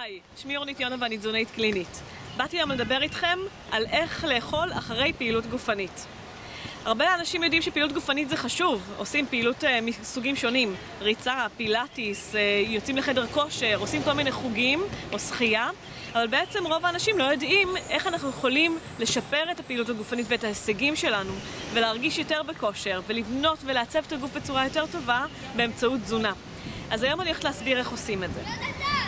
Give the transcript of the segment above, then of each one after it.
היי, שמי אורנית יונה ואני תזונאית קלינית. באתי היום לדבר איתכם על איך לאכול אחרי פעילות גופנית. הרבה אנשים יודעים שפעילות גופנית זה חשוב, עושים פעילות מסוגים שונים, ריצה, פילאטיס, יוצאים לחדר כושר, עושים כל מיני חוגים או שחייה, אבל בעצם רוב האנשים לא יודעים איך אנחנו יכולים לשפר את הפעילות הגופנית ואת ההישגים שלנו ולהרגיש יותר בכושר ולבנות ולעצב את הגוף בצורה יותר טובה באמצעות תזונה. אז היום אני הולכת להסביר איך עושים את זה.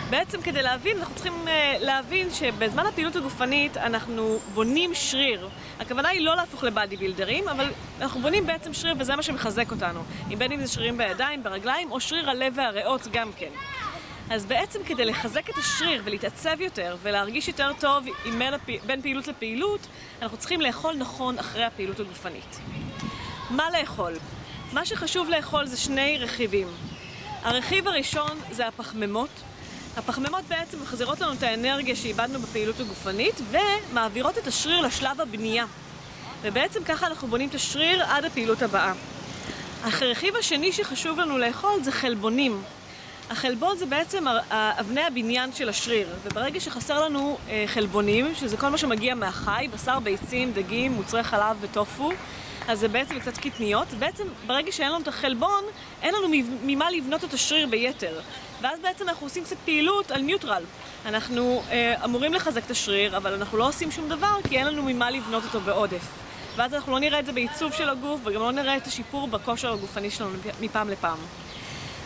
בעצם כדי להבין, אנחנו צריכים להבין שבזמן הפעילות הגופנית אנחנו בונים שריר. הכוונה היא לא להפוך לבאדי בילדרים, אבל אנחנו בונים בעצם שריר וזה מה שמחזק אותנו. בין אם זה שרירים בידיים, ברגליים, או שריר הלב והריאות גם כן. אז בעצם כדי לחזק את השריר ולהתעצב יותר ולהרגיש יותר טוב בין פעילות לפעילות, אנחנו צריכים לאכול נכון אחרי הפעילות הגופנית. מה לאכול? מה שחשוב לאכול זה שני רכיבים. הרכיב הראשון זה הפחמימות. הפחמימות בעצם מחזירות לנו את האנרגיה שאיבדנו בפעילות הגופנית ומעבירות את השריר לשלב הבנייה. ובעצם ככה אנחנו בונים את השריר עד הפעילות הבאה. הרכיב השני שחשוב לנו לאכול זה חלבונים. החלבון זה בעצם אבני הבניין של השריר, וברגע שחסר לנו חלבונים, שזה כל מה שמגיע מהחי, בשר, ביצים, דגים, מוצרי חלב וטופו, אז זה בעצם קצת קטניות. בעצם ברגע שאין לנו את החלבון, אין לנו ממה לבנות את השריר ביתר. ואז בעצם אנחנו עושים קצת פעילות על ניוטרל. אנחנו אמורים לחזק את השריר, אבל אנחנו לא עושים שום דבר כי אין לנו ממה לבנות אותו בעודף. ואז אנחנו לא נראה את זה בעיצוב של הגוף, וגם לא נראה את השיפור בכושר הגופני שלנו מפעם לפעם.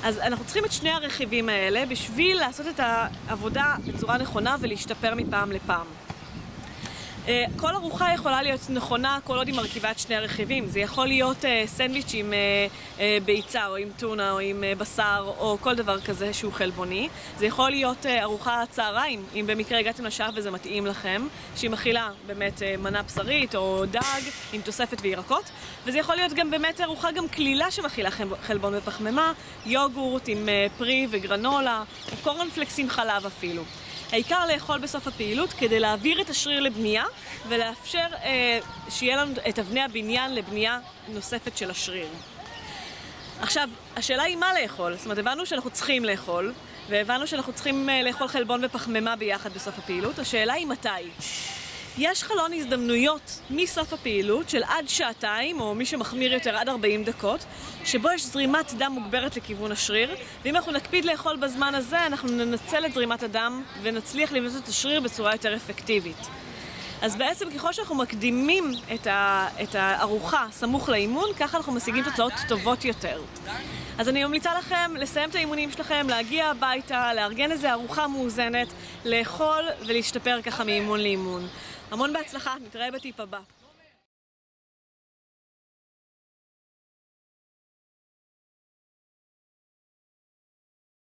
אז אנחנו צריכים את שני הרכיבים האלה בשביל לעשות את העבודה בצורה נכונה ולהשתפר מפעם לפעם. כל ארוחה יכולה להיות נכונה כל עוד היא מרכיבה את שני הרכיבים. זה יכול להיות סנדוויץ' עם ביצה או עם טונה או עם בשר או כל דבר כזה שהוא חלבוני. זה יכול להיות ארוחה צהריים, אם במקרה הגעתם לשעה וזה מתאים לכם, שהיא מכילה באמת מנה בשרית או דג עם תוספת וירקות. וזה יכול להיות גם באמת ארוחה גם כלילה שמכילה חלבון ופחמימה, יוגורט עם פרי וגרנולה או קורנפלקס עם חלב אפילו. העיקר לאכול בסוף הפעילות כדי להעביר את השריר לבנייה ולאפשר שיהיה לנו את אבני הבניין לבנייה נוספת של השריר. עכשיו, השאלה היא מה לאכול. זאת אומרת, הבנו שאנחנו צריכים לאכול, והבנו שאנחנו צריכים לאכול חלבון ופחמימה ביחד בסוף הפעילות. השאלה היא מתי. יש חלון הזדמנויות מסוף הפעילות של עד שעתיים, או מי שמחמיר יותר עד 40 דקות, שבו יש זרימת דם מוגברת לכיוון השריר, ואם אנחנו נקפיד לאכול בזמן הזה, אנחנו ננצל את זרימת הדם ונצליח לבנות את השריר בצורה יותר אפקטיבית. אז בעצם ככל שאנחנו מקדימים את הארוחה סמוך לאימון, ככה אנחנו משיגים תוצאות טובות יותר. אז אני ממליצה לכם לסיים את האימונים שלכם, להגיע הביתה, לארגן איזו ארוחה מאוזנת, לאכול ולהשתפר ככה מאימון לאימון. המון בהצלחה, נתראה בטיפ הבא.